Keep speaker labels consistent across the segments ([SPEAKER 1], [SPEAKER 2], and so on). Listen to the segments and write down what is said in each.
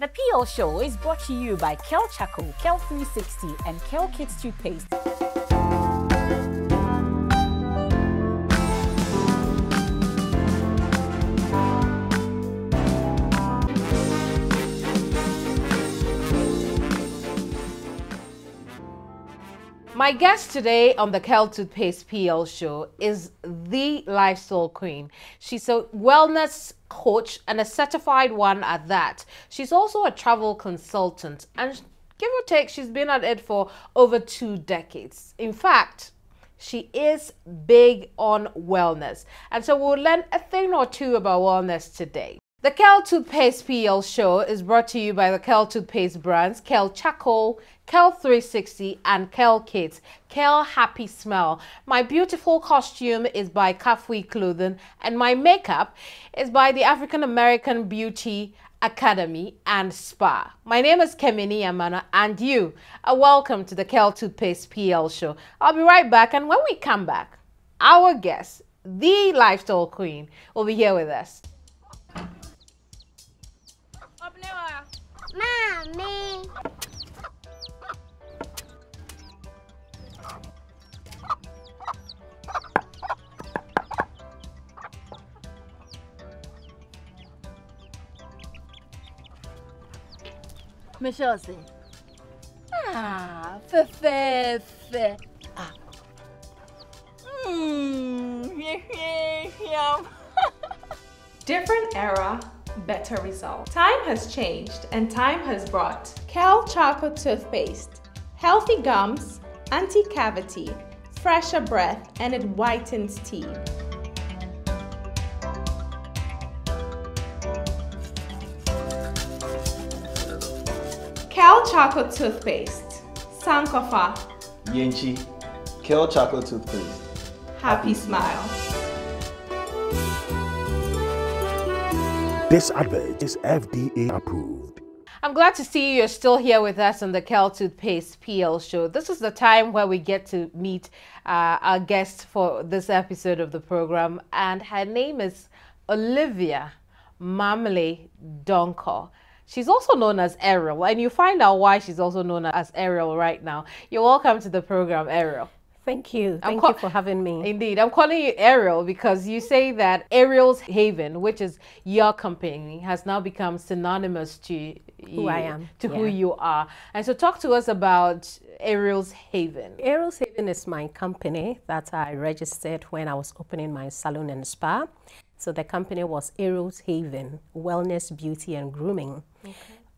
[SPEAKER 1] The PL Show is brought to you by Kel Charcoal, Kel 360 and Kel Kids Toothpaste.
[SPEAKER 2] My guest today on the Kel Toothpaste PL Show is the lifestyle queen. She's a wellness coach and a certified one at that. She's also a travel consultant, and give or take, she's been at it for over 2 decades. In fact, she is big on wellness, and so we'll learn a thing or two about wellness today. The Kel Toothpaste PL Show is brought to you by the Kel Toothpaste brands Kel Charcoal, Kel 360 and Kel Kids. Kel Happy Smell. My beautiful costume is by Kafui Clothing, and my makeup is by the African American Beauty Academy and Spa. My name is Keminni Amanor, and you are welcome to the Kel Toothpaste PL Show. I'll be right back, and when we come back, our guest, the lifestyle queen, will be here with us.
[SPEAKER 3] Mommy.
[SPEAKER 4] Michelle say, fe. Yum.
[SPEAKER 5] Different era, better result. Time has changed and time has brought Kel Charcoal Toothpaste. Healthy gums, anti-cavity, fresher breath, and it whitens teeth. Kel Charcoal Toothpaste. Sankofa.
[SPEAKER 6] Yenchi, Kel Charcoal Toothpaste.
[SPEAKER 5] Happy smile.
[SPEAKER 7] This advert is FDA approved.
[SPEAKER 2] I'm glad to see you're still here with us on the Kel Toothpaste PL Show. This is the time where we get to meet our guest for this episode of the program, and her name is Olivia Donko. She's also known as Ariel, and you find out why she's also known as Ariel right now. You're welcome to the program, Ariel.
[SPEAKER 8] Thank you. Thank you for having me.
[SPEAKER 2] Indeed. I'm calling you Ariel because you say that Ariel's Haven, which is your company, has now become synonymous to
[SPEAKER 8] who I am,
[SPEAKER 2] who you are. And so talk to us about Ariel's Haven.
[SPEAKER 8] Ariel's Haven is my company that I registered when I was opening my salon and spa. So the company was Ariel's Haven, Wellness, Beauty and Grooming. Okay.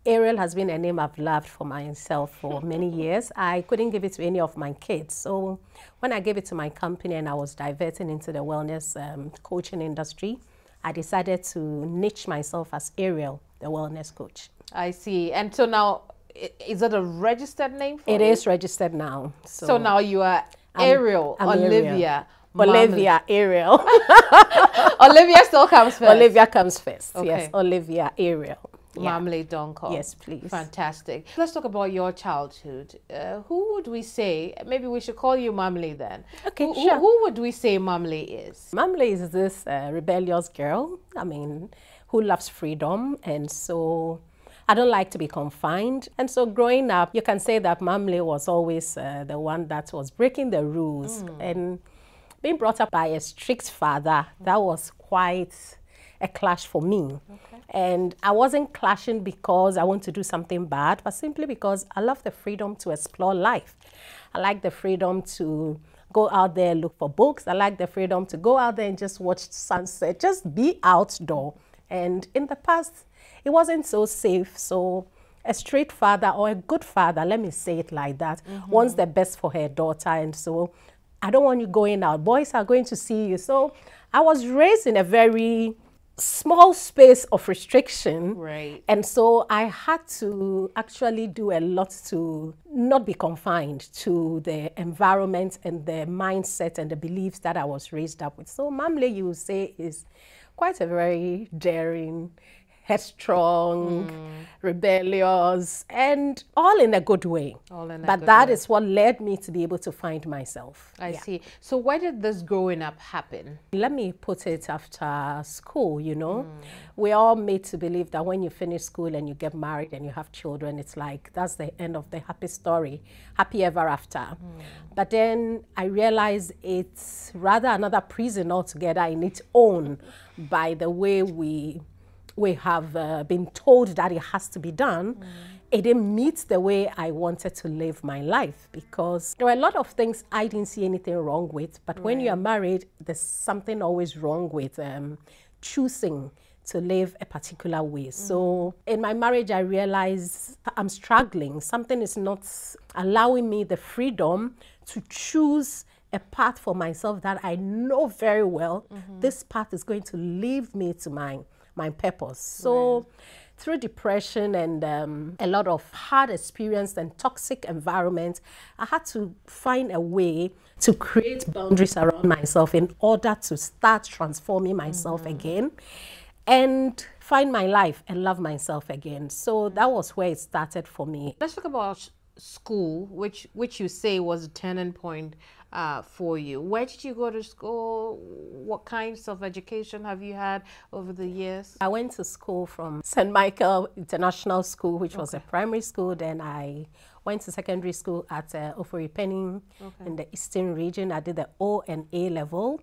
[SPEAKER 8] Ariel has been a name I've loved for myself for many years. I couldn't give it to any of my kids. So when I gave it to my company and I was diverting into the wellness coaching industry, I decided to niche myself as Ariel, the wellness coach.
[SPEAKER 2] I see. And so now, is it a registered name for you?
[SPEAKER 8] It is registered now.
[SPEAKER 2] So now you are Ariel, Olivia.
[SPEAKER 8] Olivia Ariel.
[SPEAKER 2] Olivia still comes first.
[SPEAKER 8] Olivia comes first.
[SPEAKER 2] Okay.
[SPEAKER 8] Yes, Olivia Ariel.
[SPEAKER 2] Marmalade Donko.
[SPEAKER 8] Yes, please.
[SPEAKER 2] Fantastic. Let's talk about your childhood. Who would we say, maybe we should call you Marmalade then.
[SPEAKER 8] Okay, sure.
[SPEAKER 2] Who would we say Marmalade is?
[SPEAKER 8] Marmalade is this rebellious girl, who loves freedom. And so I don't like to be confined. And so growing up, you can say that Marmalade was always the one that was breaking the rules. And being brought up by a strict father, that was quite a clash for me. Okay. And I wasn't clashing because I want to do something bad, but simply because I love the freedom to explore life. I like the freedom to go out there, look for books. I like the freedom to go out there and just watch sunset, just be outdoor. And in the past, it wasn't so safe. So a straight father, or a good father, let me say it like that, wants the best for her daughter. And so I don't want you going out. Boys are going to see you. So I was raised in a very small space of restriction.
[SPEAKER 2] Right.
[SPEAKER 8] And so I had to actually do a lot to not be confined to the environment and the mindset and the beliefs that I was raised up with. So Mamle, you would say, is quite a very daring, headstrong, rebellious, and all in a good way. But
[SPEAKER 2] good
[SPEAKER 8] that
[SPEAKER 2] way.
[SPEAKER 8] is what led me to be able to find myself.
[SPEAKER 2] I see. So where did this growing up happen?
[SPEAKER 8] Let me put it after school, you know. We're all made to believe that when you finish school and you get married and you have children, it's like that's the end of the happy story, happy ever after. But then I realized it's rather another prison altogether in its own by the way we have been told that it has to be done. It didn't meet the way I wanted to live my life because there were a lot of things I didn't see anything wrong with. But when you are married, there's something always wrong with choosing to live a particular way. So in my marriage, I realized I'm struggling. Something is not allowing me the freedom to choose a path for myself that I know very well. This path is going to lead me to my purpose. So through depression and a lot of hard experience and toxic environment, I had to find a way to create boundaries around myself in order to start transforming myself again and find my life and love myself again. So that was where it started for me.
[SPEAKER 2] Let's talk about school, which you say was a turning point for you. Where did you go to school? What kinds of education have you had over the years?
[SPEAKER 8] I went to school from St. Michael International School, which was a primary school. Then I went to secondary school at Ofori-Penning in the Eastern region. I did the O and A level.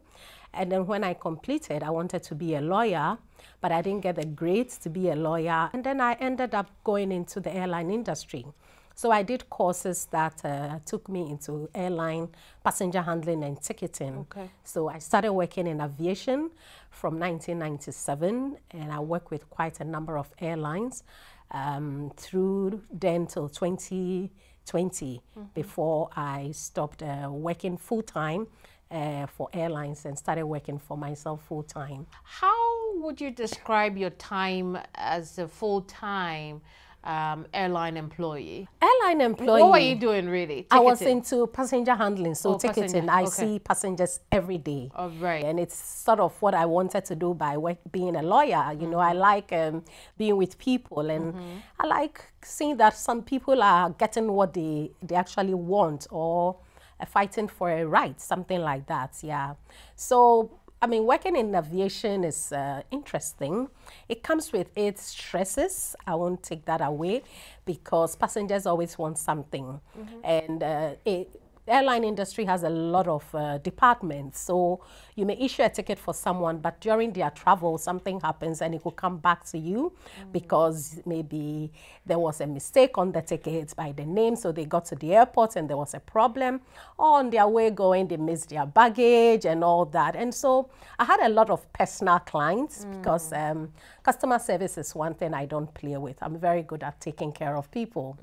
[SPEAKER 8] And then when I completed, I wanted to be a lawyer, but I didn't get the grades to be a lawyer. And then I ended up going into the airline industry. So I did courses that took me into airline, passenger handling and ticketing. So I started working in aviation from 1997, and I worked with quite a number of airlines through then till 2020 before I stopped working full-time for airlines and started working for myself full-time.
[SPEAKER 2] How would you describe your time as a full-time airline employee?
[SPEAKER 8] Airline employee.
[SPEAKER 2] What were you doing really? Ticketing?
[SPEAKER 8] I was into passenger handling, so ticketing.
[SPEAKER 2] Passenger.
[SPEAKER 8] I see passengers every day.
[SPEAKER 2] Oh, right.
[SPEAKER 8] And it's sort of what I wanted to do by being a lawyer. You know, I like being with people, and I like seeing that some people are getting what they actually want or fighting for a right, something like that. Yeah. So I mean, working in aviation is interesting. It comes with its stresses. I won't take that away because passengers always want something. And airline industry has a lot of departments. So you may issue a ticket for someone, but during their travel, something happens and it will come back to you because maybe there was a mistake on the ticket by the name. So they got to the airport and there was a problem. Or on their way going, they missed their baggage and all that. And so I had a lot of personal clients because customer service is one thing I don't play with. I'm very good at taking care of people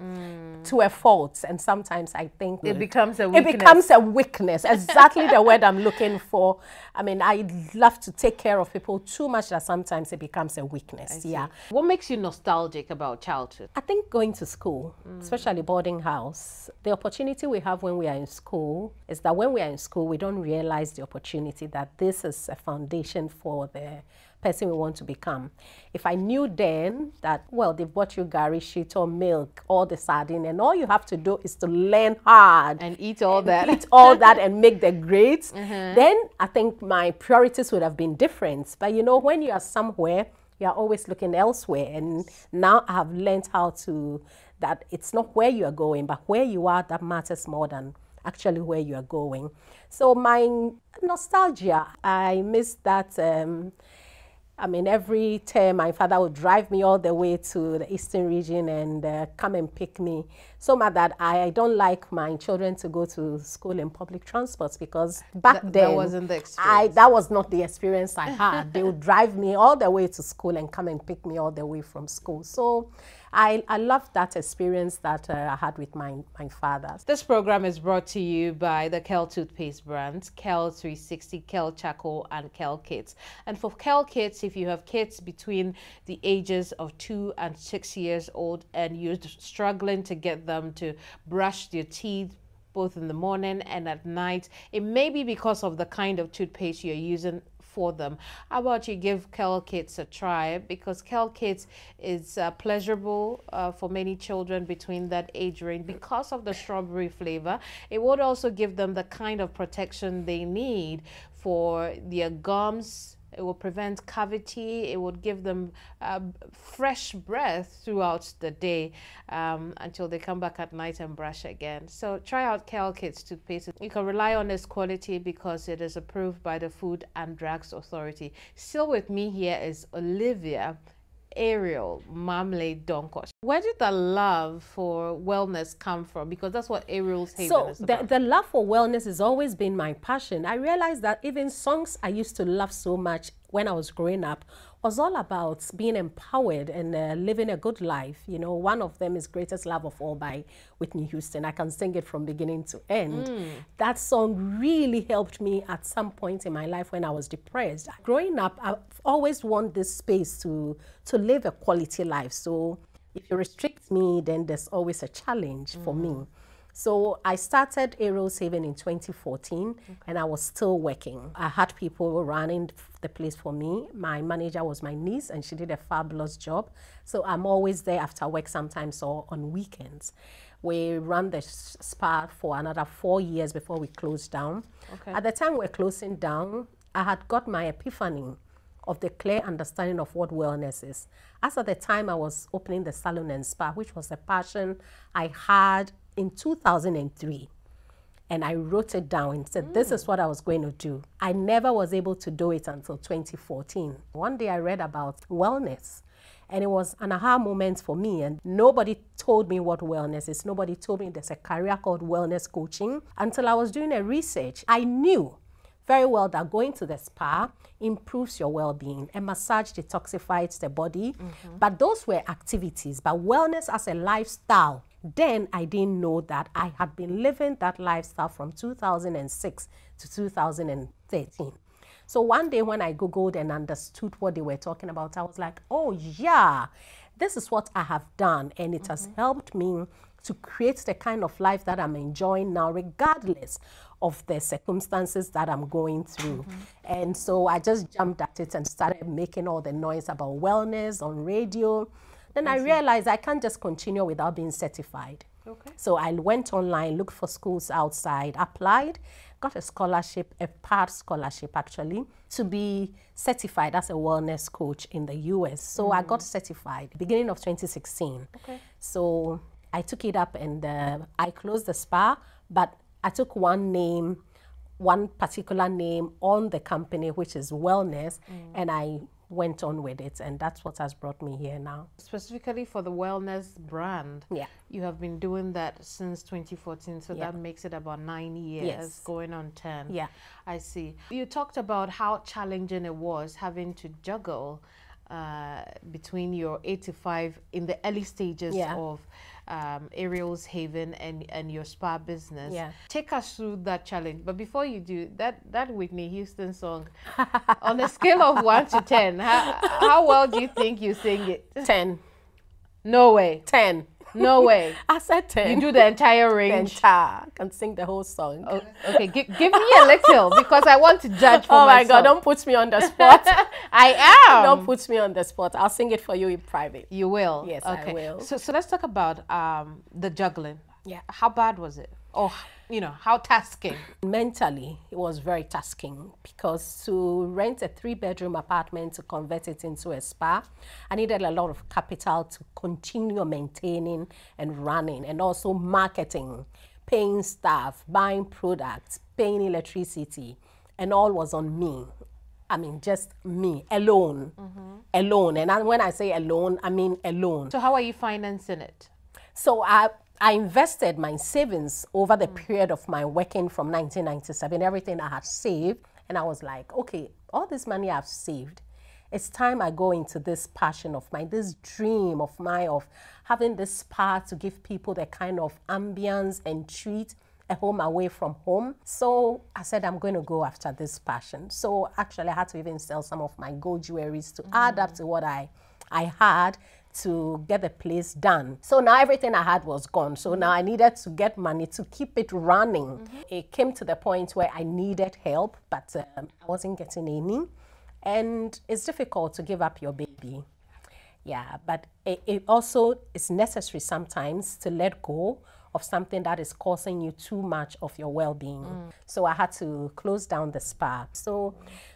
[SPEAKER 8] to a fault. And sometimes I think
[SPEAKER 2] it becomes a weakness.
[SPEAKER 8] It becomes a weakness, exactly the word I'm looking for. I mean, I love to take care of people too much that sometimes it becomes a weakness. Yeah.
[SPEAKER 2] What makes you nostalgic about childhood?
[SPEAKER 8] I think going to school, especially boarding house, the opportunity we have when we are in school is that when we are in school, we don't realize the opportunity that this is a foundation for the person we want to become. If I knew then that, well, they've bought you gari, shit or milk, all the sardine, and all you have to do is to learn hard
[SPEAKER 2] and eat all that,
[SPEAKER 8] and make the grades, then I think my priorities would have been different. But you know, when you are somewhere, you are always looking elsewhere. And now I have learned how to, that it's not where you are going, but where you are that matters more than actually where you are going. So my nostalgia, I miss that. I mean, every term my father would drive me all the way to the Eastern region and come and pick me. So much that I don't like my children to go to school in public transports because back then
[SPEAKER 2] that wasn't the experience.
[SPEAKER 8] That was not the experience I had. They would drive me all the way to school and come and pick me all the way from school. So I love that experience that I had with my father.
[SPEAKER 2] This program is brought to you by the Kel toothpaste brands, Kel 360, Kel Charcoal, and Kel Kids. And for Kel Kids, if you have kids between the ages of 2 and 6 years old and you're struggling to get them to brush their teeth both in the morning and at night, it may be because of the kind of toothpaste you're using for them. How about you give Kel Kits a try? Because Kel Kits is pleasurable for many children between that age range because of the strawberry flavor. It would also give them the kind of protection they need for their gums. It will prevent cavity. It would give them fresh breath throughout the day until they come back at night and brush again. So try out Kel Kits toothpaste. You can rely on its quality because it is approved by the Food and Drugs Authority. Still with me here is Olivia Ariel Marmalade Donkosh. Where did the love for wellness come from? Because that's what Ariel's Haven is about.
[SPEAKER 8] The love for wellness has always been my passion. I realized that even songs I used to love so much when I was growing up was all about being empowered and living a good life. You know, one of them is Greatest Love of All by Whitney Houston. I can sing it from beginning to end. That song really helped me at some point in my life when I was depressed. Growing up, I've always wanted this space to live a quality life. So if you restrict me, then there's always a challenge for me. So I started Ariel's Haven in 2014 and I was still working. I had people running the place for me. My manager was my niece and she did a fabulous job. So I'm always there after work sometimes or on weekends. We ran the spa for another 4 years before we closed down. At the time we're closing down, I had got my epiphany of the clear understanding of what wellness is. As at the time I was opening the salon and spa, which was a passion I had in 2003, and I wrote it down and said, this is what I was going to do. I never was able to do it until 2014. One day I read about wellness, and it was an aha moment for me, and nobody told me what wellness is. Nobody told me there's a career called wellness coaching until I was doing a research. I knew very well that going to the spa improves your well-being. A massage detoxifies the body, but those were activities. But wellness as a lifestyle, then I didn't know that I had been living that lifestyle from 2006 to 2013. So one day when I Googled and understood what they were talking about, I was like, oh yeah, this is what I have done. And it has helped me to create the kind of life that I'm enjoying now, regardless of the circumstances that I'm going through. And so I just jumped at it and started making all the noise about wellness on radio. Then I realized I can't just continue without being certified. So I went online, looked for schools outside, applied, got a scholarship, a part scholarship actually, to be certified as a wellness coach in the US. So I got certified beginning of 2016. So I took it up and I closed the spa, but I took one name, one particular name on the company, which is wellness, and I went on with it, and that's what has brought me here now.
[SPEAKER 2] Specifically for the wellness brand, you have been doing that since 2014, so that makes it about 9 years, going on 10. I see. You talked about how challenging it was having to juggle between your 8 to 5 in the early stages of Ariel's Haven and your spa business. Take us through that challenge. But before you do, that Whitney Houston song, on a scale of 1 to 10, how well do you think you sing it?
[SPEAKER 8] 10.
[SPEAKER 2] No way.
[SPEAKER 8] 10.
[SPEAKER 2] No way.
[SPEAKER 8] I said 10.
[SPEAKER 2] You do the entire range?
[SPEAKER 8] The entire. I can sing the whole song.
[SPEAKER 2] Oh, okay, give me a little because I want to judge for myself.
[SPEAKER 8] Oh my God, don't put me on the spot.
[SPEAKER 2] I am.
[SPEAKER 8] Don't put me on the spot. I'll sing it for you in private.
[SPEAKER 2] You will?
[SPEAKER 8] Yes,
[SPEAKER 2] okay.
[SPEAKER 8] I will.
[SPEAKER 2] So let's talk about the juggling. How bad was it? Or, you know, how tasking?
[SPEAKER 8] Mentally, it was very tasking because to rent a 3-bedroom apartment to convert it into a spa, I needed a lot of capital to continue maintaining and running, and also marketing, paying staff, buying products, paying electricity, and all was on me. I mean, just me, alone, alone. And when I say alone, I mean alone.
[SPEAKER 2] So how are you financing it?
[SPEAKER 8] So I invested my savings over the period of my working from 1997, everything I had saved. And I was like, okay, all this money I've saved, it's time I go into this passion of mine, this dream of mine of having this spa to give people the kind of ambience and treat a home away from home. So I said, I'm going to go after this passion. So actually I had to even sell some of my gold jewelries to add up to what I had to get the place done. So now everything I had was gone. So now I needed to get money to keep it running. It came to the point where I needed help, but I wasn't getting any. And it's difficult to give up your baby. Yeah, but it also is necessary sometimes to let go of something that is causing you too much of your well-being. So I had to close down the spa. So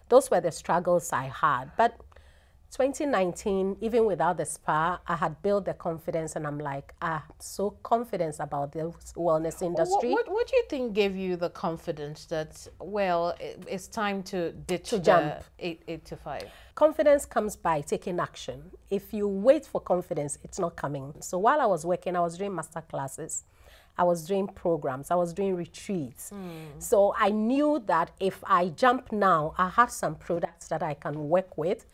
[SPEAKER 8] those were the struggles I had. But 2019, even without the spa, I had built the confidence, and I'm like, I'm so confident about the wellness industry.
[SPEAKER 2] What do you think gave you the confidence that, well, it's time to ditch
[SPEAKER 8] To jump.
[SPEAKER 2] 8 to 5?
[SPEAKER 8] Confidence comes by taking action. If you wait for confidence, it's not coming. So while I was working, I was doing master classes. I was doing programs. I was doing retreats. So I knew that if I jump now, I have some products that I can work with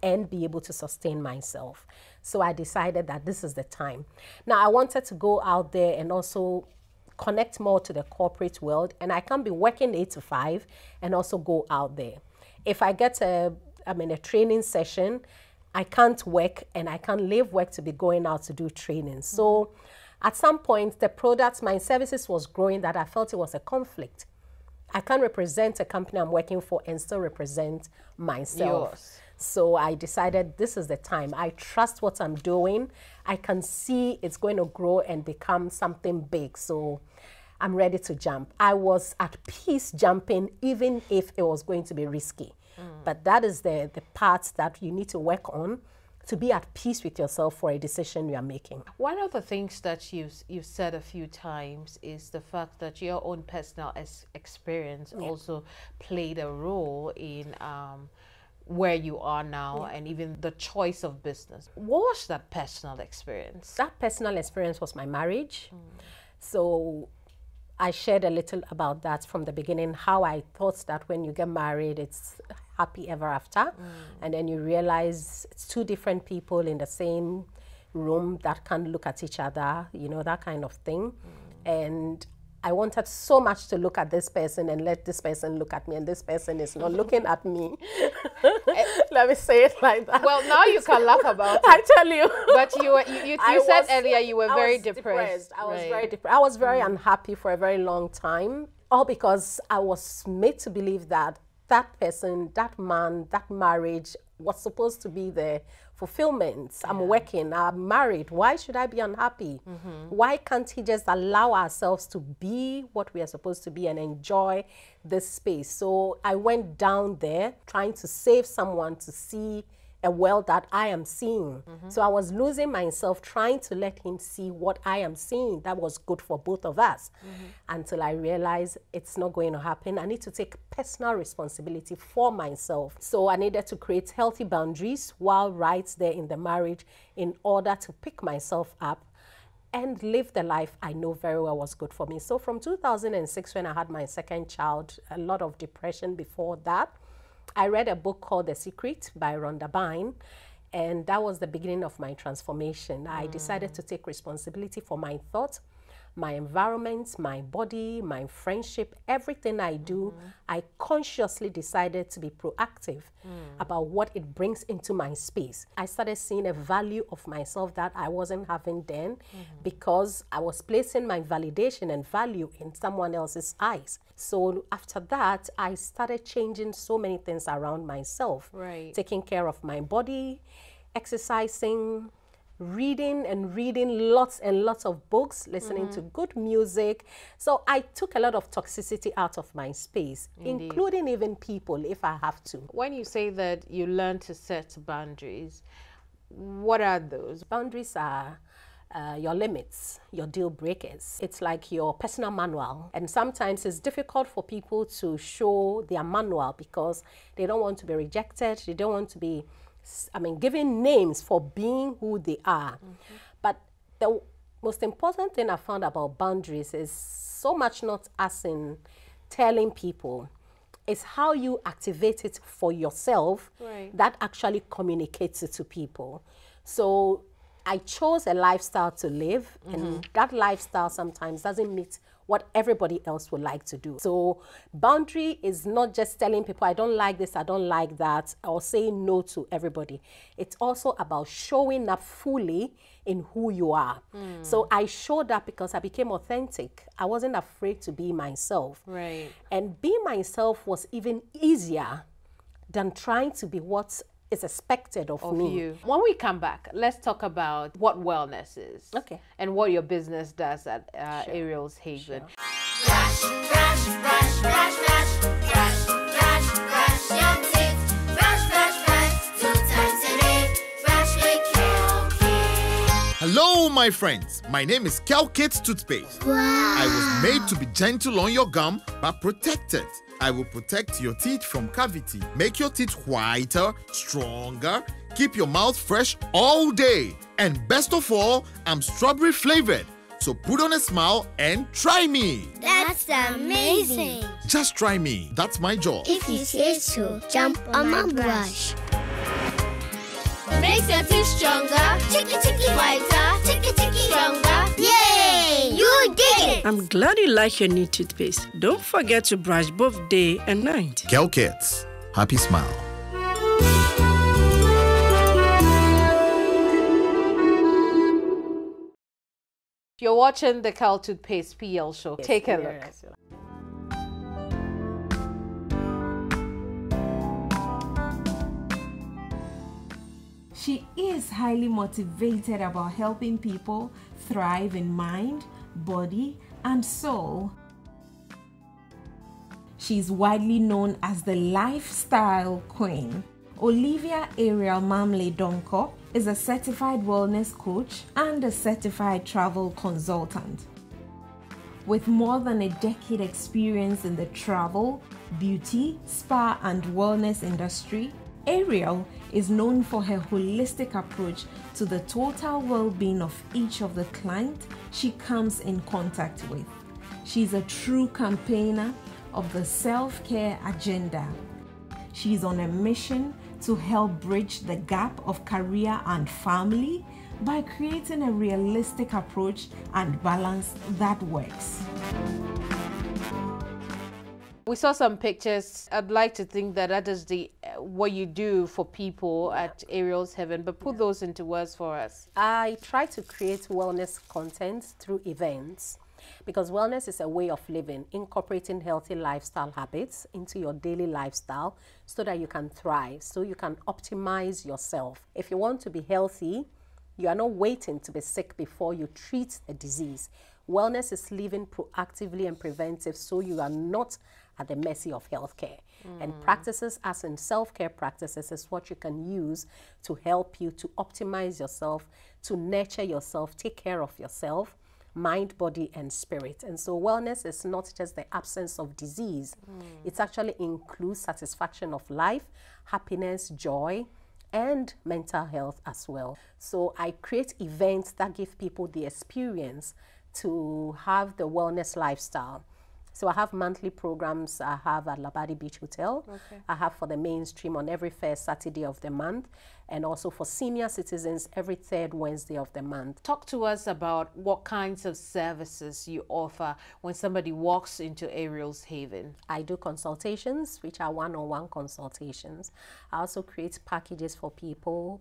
[SPEAKER 8] and be able to sustain myself. So I decided that this is the time. Now I wanted to go out there and also connect more to the corporate world, and I can't be working 8 to 5 and also go out there. If I get a training session, I can't work and I can't leave work to be going out to do training. So at some point, the products, my services was growing that I felt it was a conflict. I can't represent a company I'm working for and still represent myself.
[SPEAKER 2] Yours.
[SPEAKER 8] So I decided this is the time. I trust what I'm doing. I can see it's going to grow and become something big. So I'm ready to jump. I was at peace jumping, even if it was going to be risky. But that is the part that you need to work on to be at peace with yourself for a decision you are making.
[SPEAKER 2] One of the things that you've said a few times is the fact that your own personal experience also played a role in where you are now and even the choice of business. What was that personal experience?
[SPEAKER 8] That personal experience was my marriage. So I shared a little about that from the beginning, how I thought that when you get married, it's happy ever after. And then you realize it's two different people in the same room that can look at each other, you know, that kind of thing. And I wanted so much to look at this person and let this person look at me, and this person is not looking at me. Let me say it like that.
[SPEAKER 2] Well, now you can laugh about it.
[SPEAKER 8] I tell you.
[SPEAKER 2] But you said earlier you were very depressed.
[SPEAKER 8] I was very depressed. I was very unhappy for a very long time, all because I was made to believe that that person, that man, that marriage was supposed to be the fulfillment. I'm working, I'm married. Why should I be unhappy? Why can't he just allow ourselves to be what we are supposed to be and enjoy this space? So I went down there trying to save someone to see a world that I am seeing. So I was losing myself trying to let him see what I am seeing that was good for both of us, until I realized it's not going to happen. I need to take personal responsibility for myself. So I needed to create healthy boundaries while right there in the marriage in order to pick myself up and live the life I know very well was good for me. So from 2006, when I had my second child, a lot of depression before that, I read a book called The Secret by Rhonda Byrne, and that was the beginning of my transformation. I decided to take responsibility for my thoughts, my environment, my body, my friendship, everything I do. I consciously decided to be proactive about what it brings into my space. I started seeing a value of myself that I wasn't having then, because I was placing my validation and value in someone else's eyes. So after that, I started changing so many things around myself, taking care of my body, exercising, reading lots and lots of books, listening to good music. So I took a lot of toxicity out of my space, including even people, if I have to.
[SPEAKER 2] When you say that you learn to set boundaries, what are those?
[SPEAKER 8] Boundaries are your limits, your deal breakers. It's like your personal manual. And sometimes it's difficult for people to show their manual because they don't want to be rejected. They don't want to be given names for being who they are. But the most important thing I found about boundaries is so much not as in telling people. It's how you activate it for yourself that actually communicates it to people. So I chose a lifestyle to live, and that lifestyle sometimes doesn't meet what everybody else would like to do. So boundary is not just telling people, I don't like this, I don't like that, or saying no to everybody. It's also about showing up fully in who you are. So I showed up because I became authentic. I wasn't afraid to be myself.
[SPEAKER 2] Right.
[SPEAKER 8] And being myself was even easier than trying to be what is expected of me.
[SPEAKER 2] You. When we come back, let's talk about what wellness is.
[SPEAKER 8] Okay.
[SPEAKER 2] And what your business does at Ariel's Haven.
[SPEAKER 3] Brush, brush, brush, brush, brush, brush, brush, brush your teeth. Brush, brush, brush, 2 times a day. Brush with Kel Kids.
[SPEAKER 9] Hello, my friends. My name is Kel Kids Toothpaste. I was made to be gentle on your gum, but protected. I will protect your teeth from cavity, make your teeth whiter, stronger, keep your mouth fresh all day. And best of all, I'm strawberry flavored. So put on a smile and try me.
[SPEAKER 3] That's amazing.
[SPEAKER 9] Just try me. That's my job.
[SPEAKER 3] If you say so, jump on my brush. Makes your teeth stronger, chicky chicky whiter, chicky chicky stronger. Yay! You did it!
[SPEAKER 10] I'm glad you like your new toothpaste. Don't forget to brush both day and night.
[SPEAKER 9] Kel Kids. Happy smile.
[SPEAKER 2] You're watching the Kel Toothpaste PL show. Take a look.
[SPEAKER 8] Yes.
[SPEAKER 5] She is highly motivated about helping people thrive in mind, body, and soul. She's widely known as the lifestyle queen. Olivia Ariel Donko is a certified wellness coach and a certified travel consultant. With more than a decade experience in the travel, beauty, spa, and wellness industry, Ariel is known for her holistic approach to the total well-being of each of the clients she comes in contact with. She's a true campaigner of the self-care agenda. She's on a mission to help bridge the gap of career and family by creating a realistic approach and balance that works.
[SPEAKER 2] We saw some pictures. I'd like to think that that is the what you do for people at Ariel's Haven, but put those into words for us.
[SPEAKER 8] I try to create wellness content through events because wellness is a way of living, incorporating healthy lifestyle habits into your daily lifestyle so that you can thrive, so you can optimize yourself. If you want to be healthy, you are not waiting to be sick before you treat a disease. Wellness is living proactively and preventive so you are not at the mercy of healthcare. And practices as in self-care practices is what you can use to help you to optimize yourself, to nurture yourself, take care of yourself, mind, body, and spirit. And so wellness is not just the absence of disease. It actually includes satisfaction of life, happiness, joy, and mental health as well. So I create events that give people the experience to have the wellness lifestyle. So I have monthly programs I have at Labadi Beach Hotel. Okay. I have for the mainstream on every first Saturday of the month, and also for senior citizens every third Wednesday of the month.
[SPEAKER 2] Talk to us about what kinds of services you offer when somebody walks into Ariel's Haven.
[SPEAKER 8] I do consultations, which are one-on-one consultations. I also create packages for people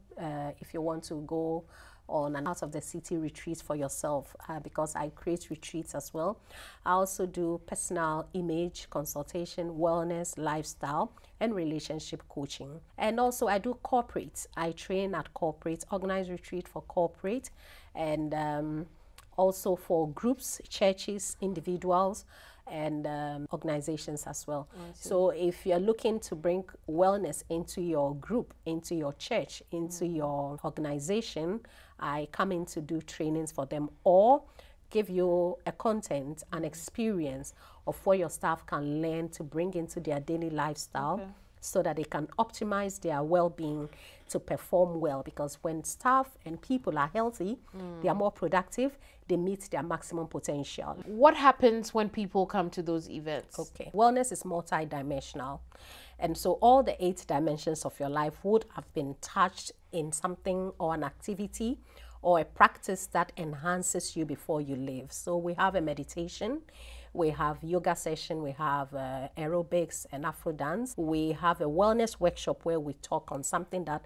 [SPEAKER 8] if you want to go on an out of the city retreat for yourself because I create retreats as well. I also do personal image consultation, wellness, lifestyle, and relationship coaching. And also I do corporate. I train at corporate, organize retreat for corporate, and also for groups, churches, individuals, and organizations as well. So if you're looking to bring wellness into your group, into your church, into your organization, I come in to do trainings for them or give you a content, an experience of what your staff can learn to bring into their daily lifestyle so that they can optimize their well-being to perform well. Because when staff and people are healthy, they are more productive, they meet their maximum potential.
[SPEAKER 2] What happens when people come to those events?
[SPEAKER 8] Okay. Wellness is multidimensional. And so all the 8 dimensions of your life would have been touched in something or an activity or a practice that enhances you before you leave. So we have a meditation, we have yoga session, we have aerobics and Afro dance. We have a wellness workshop where we talk on something that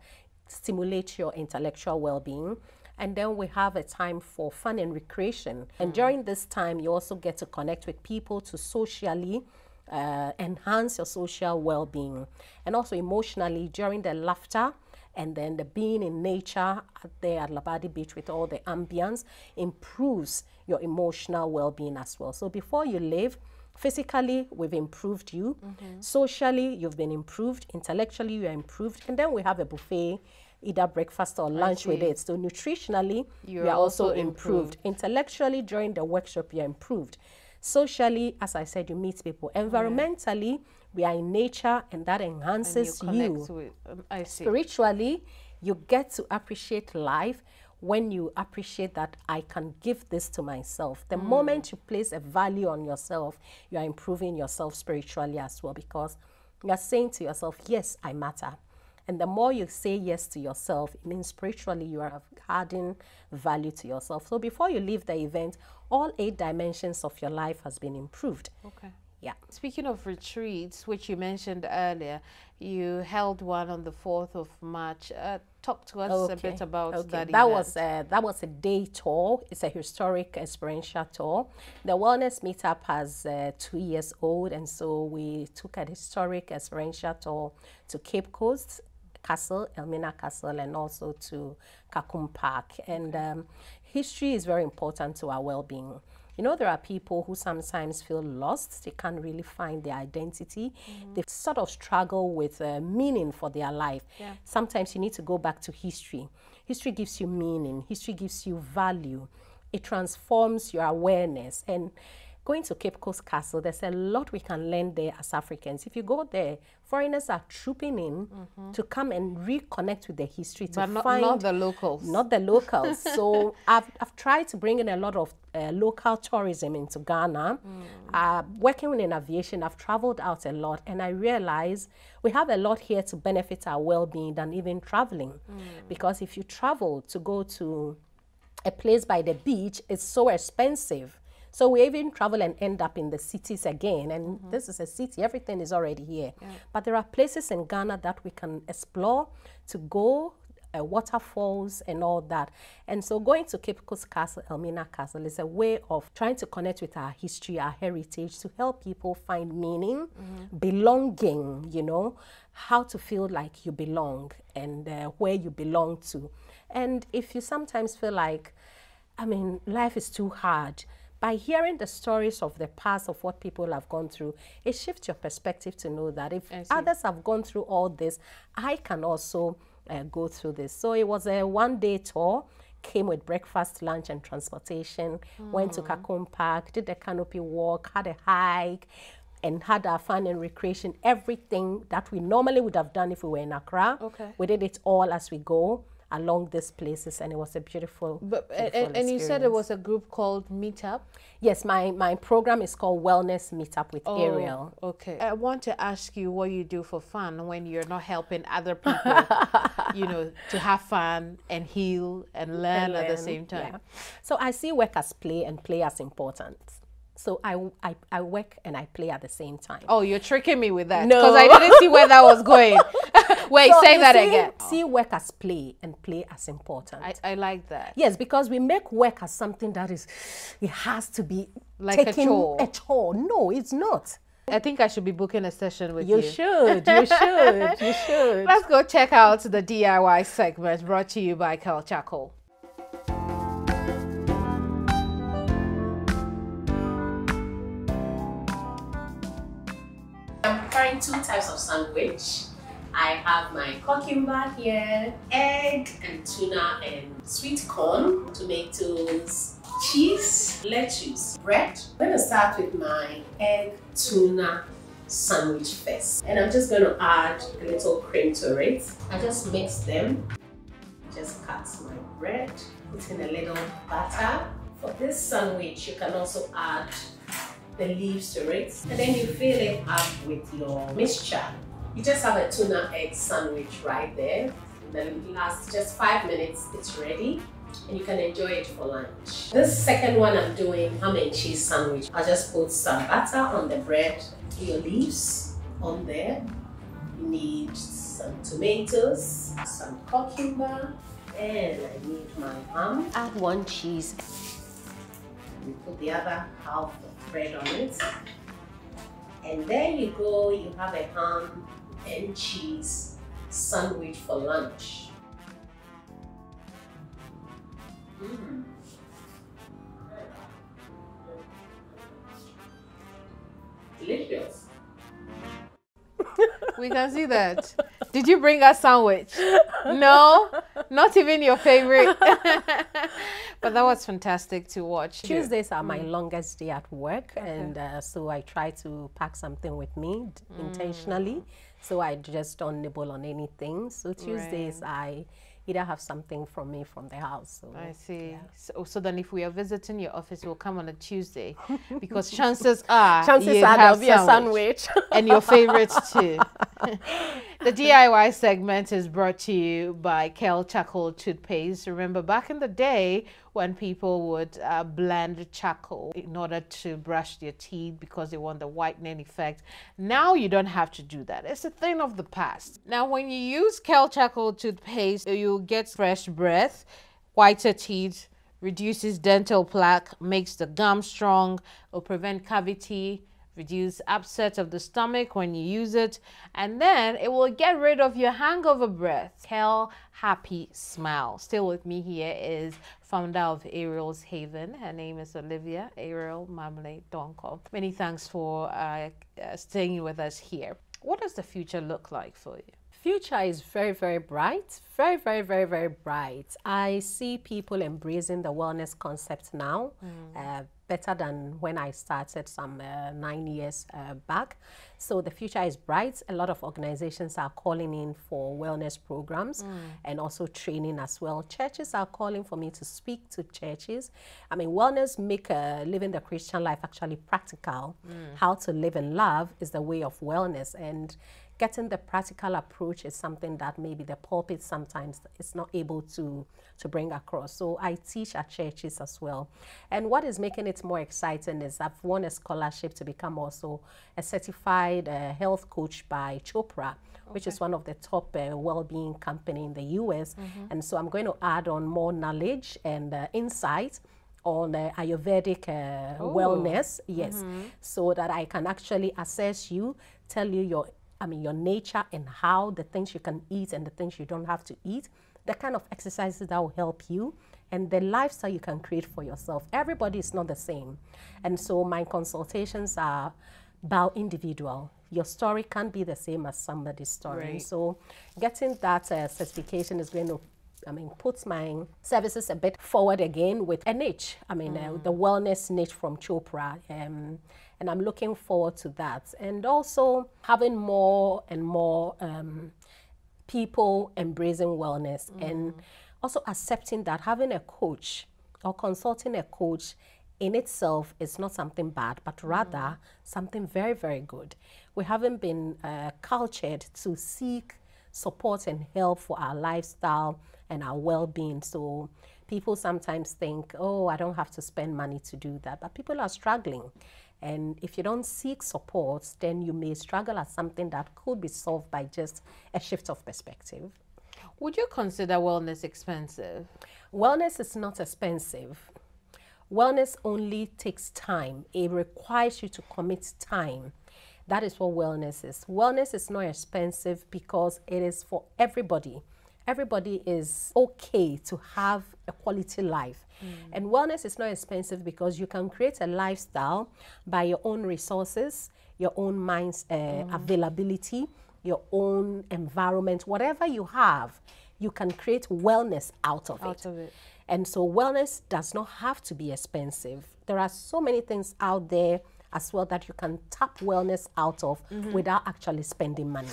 [SPEAKER 8] stimulates your intellectual well-being. And then we have a time for fun and recreation. And during this time, you also get to connect with people to socially enhance your social well-being. And also emotionally, during the laughter and then the being in nature there at Labadi Beach with all the ambience improves your emotional well-being as well. So before you leave, physically, we've improved you. Socially, you've been improved. Intellectually, you're improved. And then we have a buffet, either breakfast or lunch with it. So nutritionally, you're also improved. Intellectually, during the workshop, you're improved. Socially, as I said, you meet people. Environmentally, we are in nature and that enhances you. Spiritually, you get to appreciate life when you appreciate that I can give this to myself. The moment you place a value on yourself, you are improving yourself spiritually as well, because you are saying to yourself, yes, I matter. And the more you say yes to yourself, it means spiritually you are adding value to yourself. So before you leave the event, all 8 dimensions of your life has been improved. Okay. Yeah.
[SPEAKER 2] Speaking of retreats, which you mentioned earlier, you held one on the 4th of March. Talk to us a bit about that event.
[SPEAKER 8] That was a day tour. It's a historic experiential tour. The Wellness Meetup has 2 years old, and so we took a historic experiential tour to Cape Coast Castle, Elmina Castle, and also to Kakum Park. And history is very important to our well-being. You know, there are people who sometimes feel lost. They can't really find their identity. They sort of struggle with meaning for their life. Sometimes you need to go back to history. History gives you meaning. History gives you value. It transforms your awareness. And going to Cape Coast Castle, there's a lot we can learn there as Africans. If you go there, foreigners are trooping in to come and reconnect with the history.
[SPEAKER 2] But not the locals.
[SPEAKER 8] Not the locals. So I've tried to bring in a lot of local tourism into Ghana. Working in aviation, I've traveled out a lot, and I realize we have a lot here to benefit our well-being than even traveling. Because if you travel to go to a place by the beach, it's so expensive. So we even travel and end up in the cities again. And this is a city, everything is already here. But there are places in Ghana that we can explore, to go, waterfalls and all that. And so going to Cape Coast Castle, Elmina Castle, is a way of trying to connect with our history, our heritage, to help people find meaning, belonging, you know, how to feel like you belong and where you belong to. And if you sometimes feel like, I mean, life is too hard, by hearing the stories of the past of what people have gone through, it shifts your perspective to know that if others have gone through all this, I can also go through this. So it was a one-day tour, came with breakfast, lunch, and transportation, went to Kakum Park, did the canopy walk, had a hike, and had our fun and recreation, everything that we normally would have done if we were in Accra. We did it all as we go along these places, and it was a beautiful,
[SPEAKER 2] and you said it was a group called Meetup?
[SPEAKER 8] Yes, my program is called Wellness Meetup with Ariel.
[SPEAKER 2] Okay. I want to ask you what you do for fun when you're not helping other people, you know, to have fun and heal and learn at the same time.
[SPEAKER 8] So I see work as play and play as important. So I work and I play at the same time.
[SPEAKER 2] Oh, you're tricking me with that. Because I didn't see where that was going. Wait, so say that again.
[SPEAKER 8] See work as play and play as important.
[SPEAKER 2] I like that.
[SPEAKER 8] Yes, because we make work as something that is, it has to be
[SPEAKER 2] like a chore.
[SPEAKER 8] A chore. No, it's not.
[SPEAKER 2] I think I should be booking a session with you.
[SPEAKER 8] You should. You should. You should.
[SPEAKER 2] Let's go check out the DIY segment brought to you by Kel Charcoal.
[SPEAKER 8] I'm preparing 2 types of sandwich. I have my cucumber here, egg and tuna and sweet corn, tomatoes, cheese, lettuce, bread. I'm going to start with my egg tuna sandwich first. And I'm just going to add a little cream to it. I just mix them. Just cut my bread, put in a little butter. For this sandwich, you can also add the leaves to it, and then you fill it up with your mixture. You just have a tuna egg sandwich right there. Then last just 5 minutes, it's ready. and you can enjoy it for lunch. This second one I'm doing ham and cheese sandwich. I just put some butter on the bread, your leaves on there. You need some tomatoes, some cucumber, and I need my ham. Add 1 cheese. You put the other half of bread on it. And there you go, you have a ham and cheese sandwich for lunch. Delicious.
[SPEAKER 2] We can see that. Did you bring a sandwich? No, not even your favorite. But that was fantastic to watch.
[SPEAKER 8] Tuesdays are my longest day at work, and so I try to pack something with me intentionally, so I just don't nibble on anything. So Tuesdays I either have something from me from the house. So,
[SPEAKER 2] I see. Yeah. So then if we are visiting your office, we'll come on a Tuesday, because chances are
[SPEAKER 8] there'll be a sandwich.
[SPEAKER 2] And your favorites too. The DIY segment is brought to you by Kel Charcoal Toothpaste. Remember, back in the day when people would blend charcoal in order to brush their teeth because they want the whitening effect, now you don't have to do that. It's a thing of the past. Now, when you use Kel Charcoal Toothpaste, you'll get fresh breath, whiter teeth, reduces dental plaque, makes the gum strong, will prevent cavity, reduce upset of the stomach when you use it, and then it will get rid of your hangover breath. Kel Happy Smile. Still with me here is founder of Ariel's Haven. Her name is Olivia Ariel Marmalade Donko. Many thanks for staying with us here. What does the future look like for you?
[SPEAKER 8] Future is very, very bright. Very, very, very, very bright. I see people embracing the wellness concept now, better than when I started some 9 years back. So the future is bright. A lot of organizations are calling in for wellness programs and also training as well. Churches are calling for me to speak to churches. I mean, wellness make living the Christian life actually practical. How to live and love is the way of wellness, and getting the practical approach is something that maybe the pulpit sometimes is not able to bring across. So I teach at churches as well. And what is making it more exciting is I've won a scholarship to become also a certified health coach by Chopra, which is one of the top well-being company in the US. And so I'm going to add on more knowledge and insight on Ayurvedic wellness, so that I can actually assess you, tell you your nature and how the things you can eat and the things you don't have to eat, the kind of exercises that will help you, and the lifestyle you can create for yourself. Everybody is not the same. And so my consultations are about individual. Your story can't be the same as somebody's story.
[SPEAKER 2] Right.
[SPEAKER 8] So getting that certification is going to put my services a bit forward again with a niche. The wellness niche from Chopra. And I'm looking forward to that. And also having more and more people embracing wellness and also accepting that having a coach or consulting a coach in itself is not something bad, but rather something very, very good. We haven't been cultured to seek support and help for our lifestyle and our well-being. So people sometimes think, oh, I don't have to spend money to do that, but people are struggling. And if you don't seek support, then you may struggle at something that could be solved by just a shift of perspective.
[SPEAKER 2] Would you consider wellness expensive?
[SPEAKER 8] Wellness is not expensive. Wellness only takes time. It requires you to commit time. That is what wellness is. Wellness is not expensive because it is for everybody. Everybody is okay to have a quality life. And wellness is not expensive because you can create a lifestyle by your own resources, your own mind's availability, your own environment, whatever you have, you can create wellness out of it. And so wellness does not have to be expensive. There are so many things out there as well that you can tap wellness out of without actually spending money.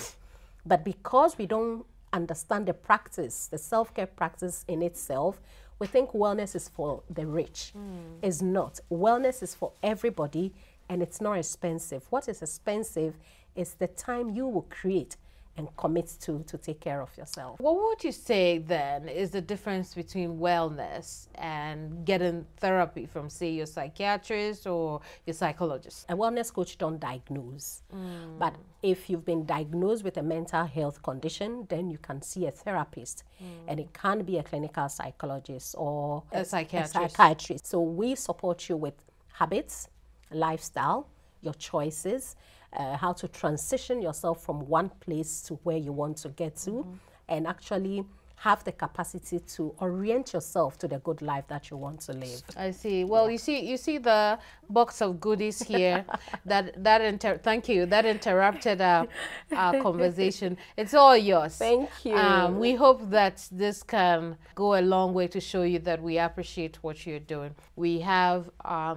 [SPEAKER 8] But because we don't understand the practice, the self-care practice in itself, we think wellness is for the rich. It's not. Wellness is for everybody, and it's not expensive. What is expensive is the time you will create and commit to take care of yourself.
[SPEAKER 2] What would you say then is the difference between wellness and getting therapy from, say, your psychiatrist or your psychologist?
[SPEAKER 8] A wellness coach don't diagnose, but if you've been diagnosed with a mental health condition, then you can see a therapist, and it can be a clinical psychologist or
[SPEAKER 2] A psychiatrist.
[SPEAKER 8] psychiatrist. So we support you with habits, lifestyle, your choices, how to transition yourself from one place to where you want to get to, and actually have the capacity to orient yourself to the good life that you want to live.
[SPEAKER 2] I see. Well, you see the box of goodies here. Thank you. That interrupted our conversation. It's all yours.
[SPEAKER 8] Thank you.
[SPEAKER 2] We hope that this can go a long way to show you that we appreciate what you're doing. We have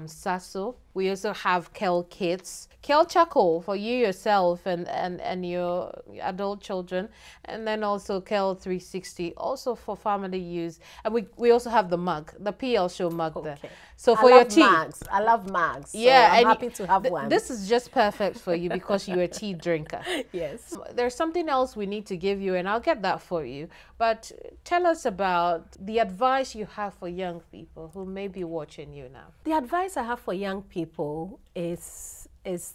[SPEAKER 2] Sasso. We also have Kel Kids, Kel Charcoal for you yourself and your adult children, and then also Kel 360, also for family use. And we also have the mug, the PL Show mug there. So for your tea.
[SPEAKER 8] I love mugs. So
[SPEAKER 2] Yeah,
[SPEAKER 8] I'm
[SPEAKER 2] and
[SPEAKER 8] happy to have one.
[SPEAKER 2] This is just perfect for you because you're a tea drinker.
[SPEAKER 8] Yes.
[SPEAKER 2] There's something else we need to give you, and I'll get that for you. But tell us about the advice you have for young people who may be watching you now.
[SPEAKER 8] The advice I have for young people is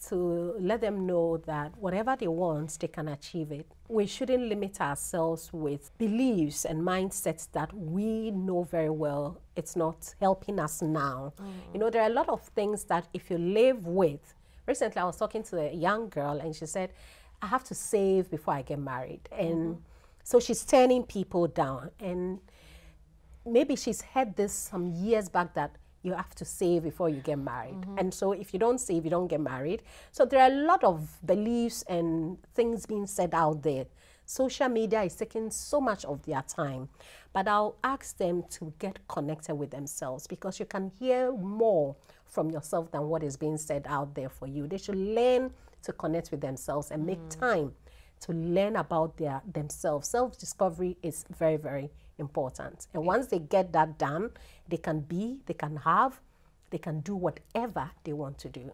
[SPEAKER 8] to let them know that whatever they want, they can achieve it. We shouldn't limit ourselves with beliefs and mindsets that we know very well it's not helping us now. You know, there are a lot of things that if you live with. Recently, I was talking to a young girl and she said, I have to save before I get married. And so she's turning people down. And maybe she's heard this some years back that you have to save before you get married. And so if you don't save, you don't get married. So there are a lot of beliefs and things being said out there. Social media is taking so much of their time. But I'll ask them to get connected with themselves, because you can hear more from yourself than what is being said out there for you. They should learn to connect with themselves and make time to learn about themselves. Self-discovery is very, very important. And once they get that done, they can be, they can have, they can do whatever they want to do.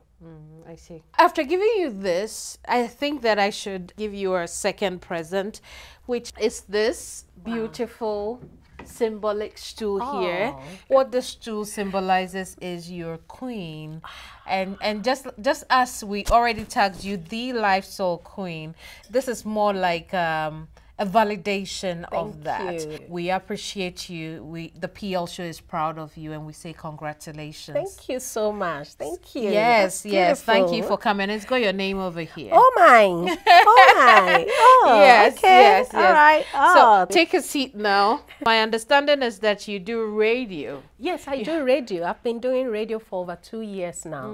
[SPEAKER 2] I see. After giving you this, I think that I should give you a second present, which is this beautiful symbolic stool here. What the stool symbolizes is your queen. And just as we already tagged you, the Life Soul Queen, this is more like a validation of that.
[SPEAKER 8] you.
[SPEAKER 2] We appreciate you. The PL Show is proud of you, and we say congratulations.
[SPEAKER 8] Thank you so much. Thank you.
[SPEAKER 2] Yes,
[SPEAKER 8] That's
[SPEAKER 2] yes. Thank you
[SPEAKER 8] beautiful.
[SPEAKER 2] for coming. It's got your name over here.
[SPEAKER 8] Oh my. Oh my. Oh,
[SPEAKER 2] Yes,
[SPEAKER 8] okay.
[SPEAKER 2] yes, yes.
[SPEAKER 8] All right.
[SPEAKER 2] So take a seat now. My understanding is that you do radio.
[SPEAKER 8] Yes, I do radio. I've been doing radio for over 2 years now.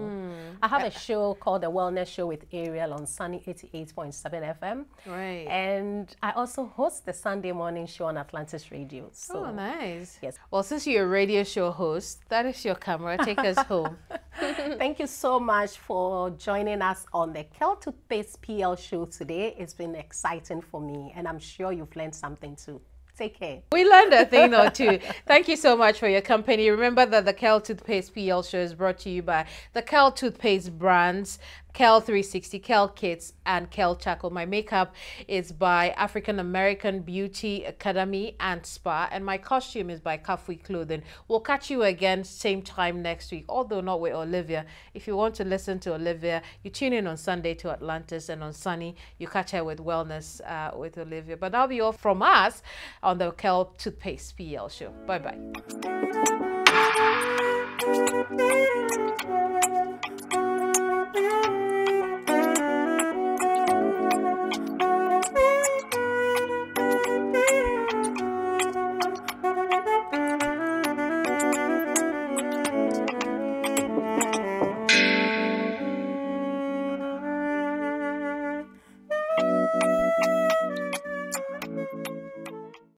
[SPEAKER 8] I have a show called The Wellness Show with Ariel on Sunny 88.7 FM.
[SPEAKER 2] Right.
[SPEAKER 8] And I also host the Sunday morning show on Atlantis Radio. So,
[SPEAKER 2] Oh, nice.
[SPEAKER 8] Yes.
[SPEAKER 2] Well, since you're a radio show host, that is your camera. Take us home.
[SPEAKER 8] Thank you so much for joining us on the Kel Toothpaste PL show today. It's been exciting for me, and I'm sure you've learned something too. Take care.
[SPEAKER 2] We learned a thing or two. Thank you so much for your company. Remember that the Kel Toothpaste PL show is brought to you by the Kel Toothpaste brands, Kel 360, Kel Kids, and Kel Charcoal. My makeup is by African American Beauty Academy and Spa, and my costume is by Kafui Clothing. We'll catch you again same time next week, although not with Olivia. If you want to listen to Olivia, you tune in on Sunday to Atlantis, and on Sunny, you catch her with Wellness with Olivia. But that'll be all from us on the Kel Toothpaste PL show. Bye-bye.